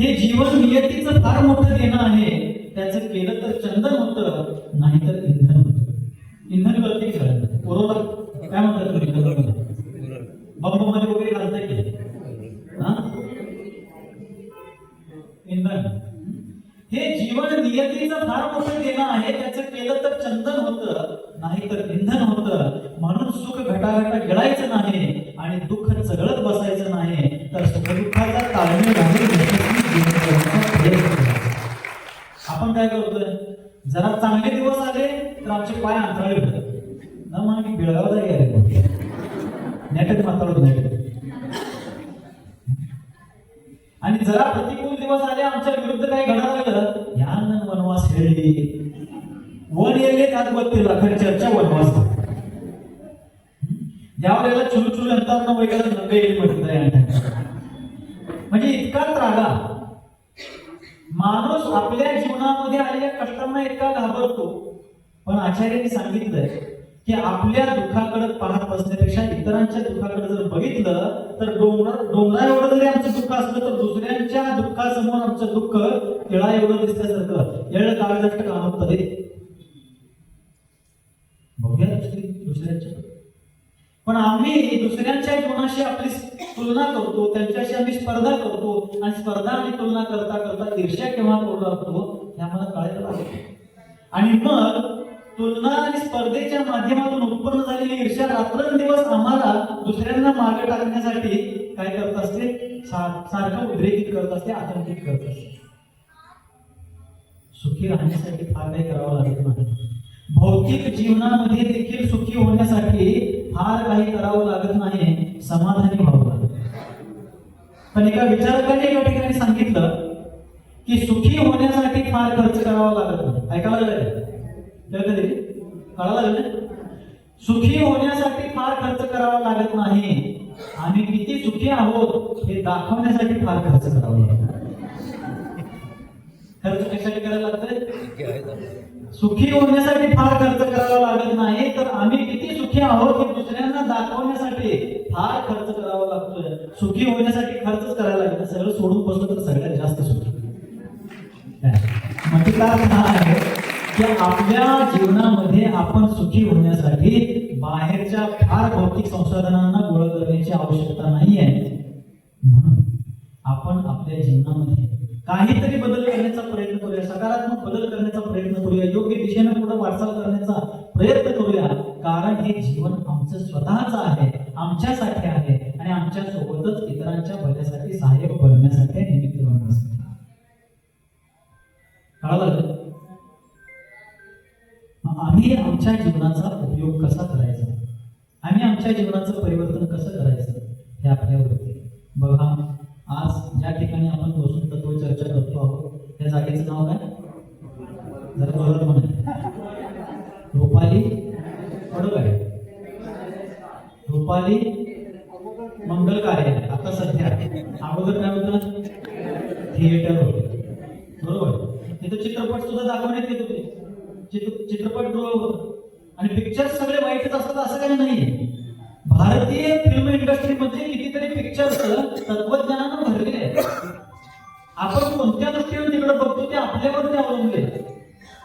हे जीवन नियतीचं फार मोठं देणं आहे. त्याचं केलं तर चंदन होतं, नाहीतर इंधन होतं. इंधन कळते की सगळ्यांना? कोरोना काय म्हणतात तुम्ही? बंब मध्ये वगैरे घालताय की इंधन. हे जीवन नियतीचं फार मोठं देणं आहे. त्याचं केलं तर चंदन होतं, नाहीतर इंधन होतं. म्हणून सुख घटाघटा गिळायचं नाही आणि दुःख चघळत बसायचं नाही, तर सुखदुःखाचा ताळमेळ घालून आपण काय करतोय? जरा चांगले दिवस आले तर आमचे पाय अंतराळे होतात ना. मग मी बेळगावला गेले नेटच मात्र नेट. आणि जरा प्रतिकूल दिवस आले, आमच्या विरुद्ध काही घडायला लागलं, या वनवास खेळली वन येले त्यात बघतील अखंड चर्चा वनवास. ज्यावेळेला चुलचुल अंतरनं वगैरे नव्हे म्हटलं. म्हणजे इतका त्रागा माणूस आपल्या जीवनामध्ये आलेल्या कष्टांना इतका घाबरतो. पण आचार्यांनी सांगितलंय की आपल्या दुःखाकडे पाहत बसण्यापेक्षा इतरांच्या दुःखाकडे जर बघितलं तर डोंगरा एवढं जरी आमचं दुःख असलं तर दुसऱ्यांच्या दुःखासमोर आमचं दुःख केळा एवढं दिसल्यासारखं येळ काळजात काम होतं. बघूया दुसऱ्यांच्या. पण आम्ही दुसऱ्यांच्या जीवनाशी आपली तुलना करतो, त्यांच्याशी आम्ही स्पर्धा करतो आणि स्पर्धा आणि तुलना करता करता ईर्ष्या केव्हा करू लागतो हे आम्हाला कळायला लागतं. आणि मग तुलना आणि स्पर्धेच्या माध्यमातून उत्पन्न झालेली ईर्ष्या रात्रंदिवस आम्हाला दुसऱ्यांना मागे टाकण्यासाठी काय करत असते? सारखं उद्रेकित करत असते, आतंकित करत असते. सुखी राहण्यासाठी फार काही करावं लागत नाही. भौतिक जीवनामध्ये देखील सुखी होण्यासाठी फार काही करावं लागत नाही, समाधानी व्हावं लागतं. पण एका विचारकाने एका ठिकाणी सांगितलं की सुखी होण्यासाठी फार खर्च करावा लागत नाही. ऐकायला लागलं कळायला लागलं? सुखी होण्यासाठी फार खर्च करावा लागत नाही, आम्ही किती सुखी आहोत हे दाखवण्यासाठी फार खर्च करावा लागतो. खर्च कशासाठी करायला लागतंय? सुखी होण्यासाठी फार खर्च करावा लागत नाही, तर आम्ही किती सुखी आहोत हे दुसऱ्यांना दाखवण्यासाठी फार खर्च करावा लागतोय. सुखी होण्यासाठी खर्चच करायला लागतं. सगळं सोडून बसलं तर सगळ्यात जास्त सुखी. म्हणजे काय आहे की आपल्या जीवनामध्ये आपण सुखी होण्यासाठी बाहेरच्या फार भौतिक संसाधनांना गोळा करण्याची आवश्यकता नाहीये. म्हणून आपण आपल्या जीवनामध्ये काहीतरी बदल करण्याचा प्रयत्न करूया, सकारात्मक बदल करण्याचा प्रयत्न करूया, योग्य दिशेने पुढे वाटचाल करण्याचा प्रयत्न करूया. कारण हे जीवन आमचं स्वतःच आहे, आमच्यासाठी आहे आणि आमच्या सोबतच इतरांच्या भल्यासाठी सहाय्यक बनण्यासाठी निमित्त बनण्यासाठी. कळालं? आम्ही आमच्या जीवनाचा उपयोग कसा करायचा, आम्ही आमच्या जीवनाचं परिवर्तन कसं करायचं हे आपल्यावरती. बघा, आज ज्या ठिकाणी आपण बसून तत्व चर्चा करतो आहोत त्या जागेचं नाव काय? जरा जोरात म्हणा. रुपाली बरोबर आहे. रुपाली मंगल कार्यालय. आता सध्या अगोदर काय होतं? थिएटर होतं बरोबर. तिथं चित्रपट सुद्धा दाखवण्यात येत होते. चित्रपटगृह होतं आणि पिक्चर्स सगळे वाईटच असतात असं काही नाही. भारतीय फिल्म इंडस्ट्रीमध्ये कितीतरी पिक्चर्स तत्वज्ञानानं भरलेले आहेत. आपण कोणत्या दृष्टीने तिकडे बघतो ते आपल्यावरती अवलंबून आहे.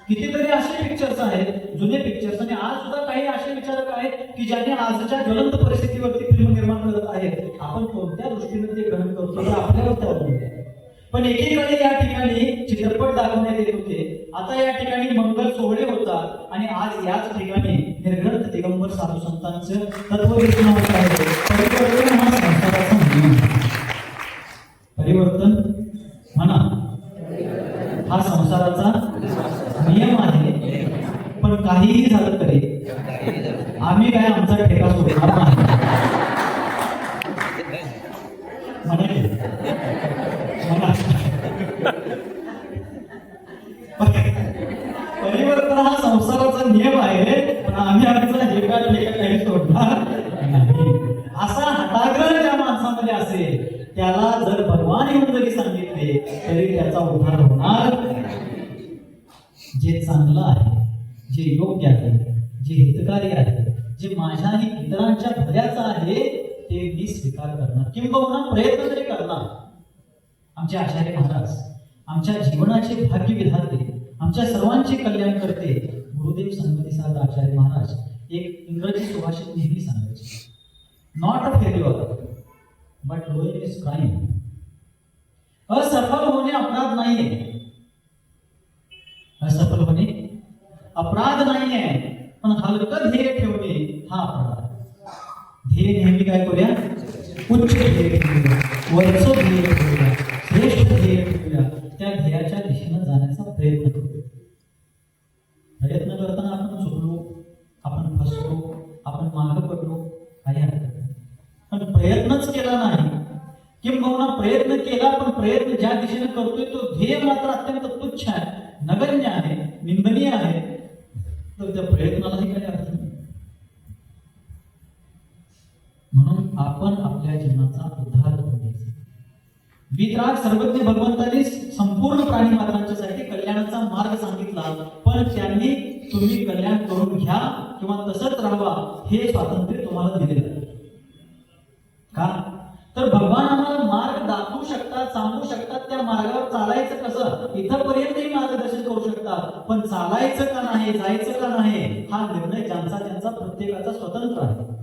कितीतरी असे पिक्चर्स आहेत, जुने पिक्चर्स, आणि आज सुद्धा काही असे विचारक आहेत की ज्यांनी आजच्या ज्वलंत परिस्थितीवरती फिल्म निर्माण करत आहेत. आपण कोणत्या दृष्टीने ते ग्रहण करतो ते आपल्यावरती अवलंबून आहे. पण एकीकडे या ठिकाणी चित्रपट दाखवण्यात येत होते, आता या ठिकाणी मंगल सोहळे होतात आणि आज याच ठिकाणी निर्ग्रंथ दिगंबर साधू संतांचं तत्वदर्शन होत आहे. परिवर्तन हा संसाराचा नियम. परिवर्तन म्हणा हा संसाराचा नियम आहे. पण काहीही झालं तरी आम्ही काय आमचा ठेका सोडणार नाही. परिवर्तन हा संसाराचा नियम आहे, पण आम्ही आमचा ठेका काही सोडणार नाही. असा हठाग्रह ज्या माणसामध्ये असेल त्याला जर भगवान येऊन जरी सांगितले तरी त्याचा उद्धार होणार. जे चांगलं आहे, जे योग्य आहे, जे हितकारी आहे, जे माझ्याही इतरांच्या भल्याचं आहे ते मी स्वीकार करणार, किंबहुना प्रयत्न तरी करणार. आमचे आचार्य महाराज, आमच्या जीवनाचे भाग्य विधाते, आमच्या सर्वांचे कल्याण करते गुरुदेव सन्मती साध आचार्य महाराज एक इंग्रजी सुभाषित नेहमी सांगायचे, not a failure but low aim is crime. असफल होणे अपराध नाहीये, असफल होणे अपराध नाहीये, पण हलकं ध्येय ठेवणे हा अपराध. ध्येय नेहमी काय करूया, उच्च ध्येय ठेवूया, वरचं ध्येय ठेवूया, श्रेष्ठ ध्येय ठेवूया, त्या ध्येयाच्या दिशेनं जाण्याचा प्रयत्न करूया. प्रयत्न करताना आपण चुकलो, आपण फसलो, आपण मागं पडलो, काही हरकत नाही. पण प्रयत्नच केला नाही, किंबहुना प्रयत्न केला पण प्रयत्न ज्या दिशेने करतोय तो ध्येय मात्र अत्यंत तुच्छ आहे, नगण्य आहे, निंदनीय आहे, तर त्या प्रयत्नालाही काही अर्थ नाही. म्हणून आपण आपल्या जीवनाचा उद्धार करून घ्यायचा. वीतराग सर्वज्ञ भगवंतांनी संपूर्ण प्राणी मात्रांच्यासाठी कल्याणाचा मार्ग सांगितला, पण त्यांनी तुम्ही कल्याण करून घ्या किंवा तसंच राहावा हे स्वातंत्र्य तुम्हाला दिलेलं आहे. का तर भगवान आम्हाला मार्ग दाखवू शकतात, सांगू शकतात, त्या मार्गावर चालायचं कसं इथपर्यंतही मार्गदर्शन करू शकतात, पण चालायचं का नाही, जायचं का नाही हा निर्णय ज्यांचा त्यांचा प्रत्येकाचा स्वतंत्र आहे.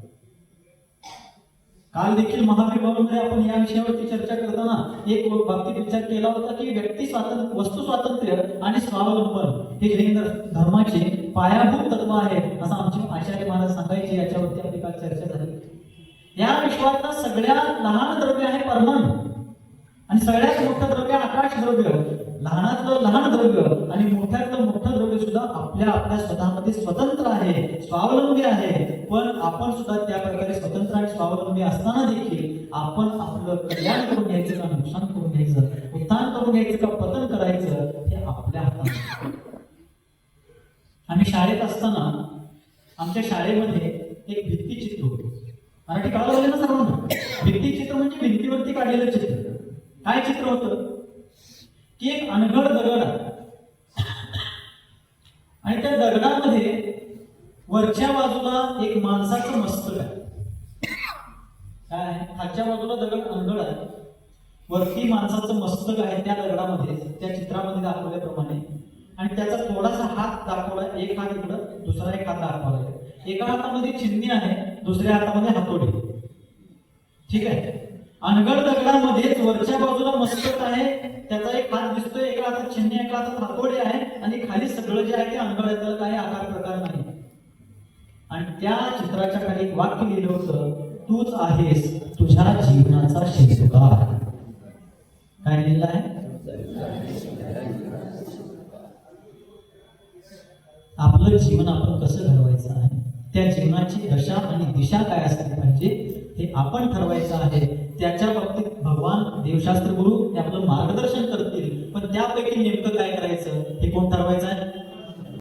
काल देखील महावीर भवनमध्ये आपण या विषयावरती चर्चा करताना एक बाबतीत विचार केला होता की व्यक्ती स्वातंत्र्य, वस्तू स्वातंत्र्य आणि स्वावलंबन हे जैन धर्माचे पायाभूत तत्व आहे असं आमचे आचार्य महाराज सांगायचे. याच्यावरती आपली काल चर्चा झाली. या विश्वातलं सगळ्यात लहान द्रव्य आहे परमाणु आणि सगळ्यात मोठं द्रव्य आकाश द्रव्य. लहानातलं लहान द्रव्य आणि मोठ्यातलं मोठं द्रव्य सुद्धा आपल्या स्वतःमध्ये स्वतंत्र आहे, स्वावलंबी आहे. पण आपण सुद्धा त्या प्रकारे स्वतंत्र आणि स्वावलंबी असताना देखील आपण आपलं कल्याण करून घ्यायचं का नुकसान करून घ्यायचं, उत्थान करून घ्यायचं का पतन करायचं हे आपल्या हातात आहे. आम्ही शाळेत असताना आमच्या शाळेमध्ये एक भित्तीचित्र होतं. मराठी कळालं ना सर्वांना? भित्तीचित्र म्हणजे भिंतीवरती काढलेलं चित्र. काय चित्र होतं की एक अनघड दगड आहे आणि त्या दगडामध्ये वरच्या बाजूला एक माणसाचं मस्तक आहे. काय आहे? खालच्या बाजूला दगड अनघड आहे, वरती माणसाचं मस्तक आहे त्या दगडामध्ये, त्या चित्रामध्ये दाखवल्याप्रमाणे. आणि त्याचा थोडासा हात दाखवला, एक हात इकडं, दुसरा एक हात दाखवला. एका हातामध्ये चिमणी आहे, दुसऱ्या हातामध्ये हातोडी. ठीक आहे. अनगड दगडामध्येच वरच्या बाजूला मस्तक आहे, त्याचा एक हात दिसतोय, एका हातात चिमणी, एका हातात हातोडी आहे आणि खाली सगळं जे आहे ते अनगड आहे, त्याला काही आकार प्रकार नाही. आणि त्या चित्राच्या खाली एक वाक्य लिहिलं होतं, तूच आहेस तुझ्या जीवनाचा शिल्पकार. काय लिहिलं आहे? आपलं जीवन आपण कसं घडवायचं आहे, त्या जीवनाची दशा आणि दिशा काय असली पाहिजे हे आपण ठरवायचं आहे. त्याच्या बाबतीत भगवान देवशास्त्र गुरु हे आपलं मार्गदर्शन करतील, पण त्यापैकी नेमकं काय करायचं हे कोण ठरवायचं आहे?